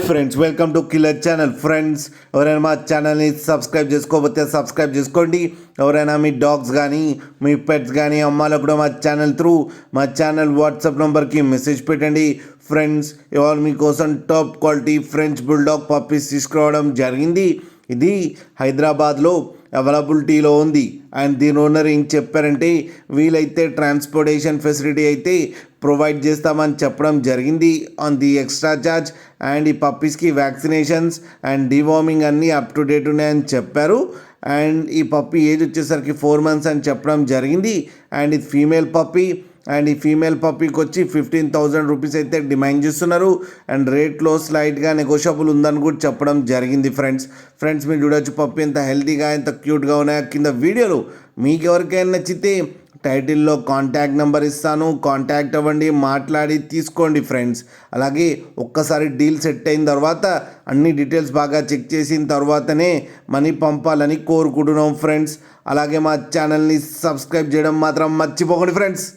Friends, welcome to killer channel. Friends, ఎవరైనా మా ఛానల్ని సబ్స్క్రైబ్ చేసుకోకపోతే సబ్స్క్రైబ్ చేసుకోండి. ఎవరైనా మీ డాగ్స్ కానీ మీ పెట్స్ కానీ అమ్మాలో కూడా మా ఛానల్ వాట్సాప్ నెంబర్కి మెసేజ్ పెట్టండి. ఫ్రెండ్స్, ఇవాళ మీకోసం top quality French bulldog puppies తీసుకురావడం జరిగింది. ఇది హైదరాబాద్లో అవైలబిలిటీలో ఉంది. అండ్ దీని ఓనర్ ఏం చెప్పారంటే, వీలైతే ట్రాన్స్పోర్టేషన్ ఫెసిలిటీ అయితే ప్రొవైడ్ చేస్తామని చెప్పడం జరిగింది on the extra charge. And ఈ పప్పీస్కి వ్యాక్సినేషన్స్ అండ్ డివార్మింగ్ అన్నీ అప్ టు డేట్ ఉన్నాయని చెప్పారు. అండ్ ఈ పప్పీ ఏజ్ వచ్చేసరికి 4 months అని చెప్పడం జరిగింది. అండ్ ఇది ఫీమేల్ పప్పీ. అండ్ ఈ ఫీమేల్ పప్పీకి వచ్చి 15,000 రూపీస్ అయితే డిమాండ్ చేస్తున్నారు. అండ్ రేట్లో స్లైట్గా నెగోషియబుల్ ఉందని కూడా చెప్పడం జరిగింది. ఫ్రెండ్స్ మీరు చూడొచ్చు పప్పీ ఎంత హెల్తీగా ఎంత క్యూట్గా ఉన్నాయో కింద వీడియోలో. మీకు ఎవరికైనా నచ్చితే టైటిల్లో కాంటాక్ట్ నెంబర్ ఇస్తాను, కాంటాక్ట్ అవ్వండి, మాట్లాడి తీసుకోండి ఫ్రెండ్స్. అలాగే ఒక్కసారి డీల్ సెట్ అయిన తర్వాత అన్ని డీటెయిల్స్ బాగా చెక్ చేసిన తర్వాతనే మనీ పంపాలని కోరుకుంటున్నాం ఫ్రెండ్స్. అలాగే మా ఛానల్ని సబ్స్క్రైబ్ చేయడం మాత్రం మర్చిపోకండి ఫ్రెండ్స్.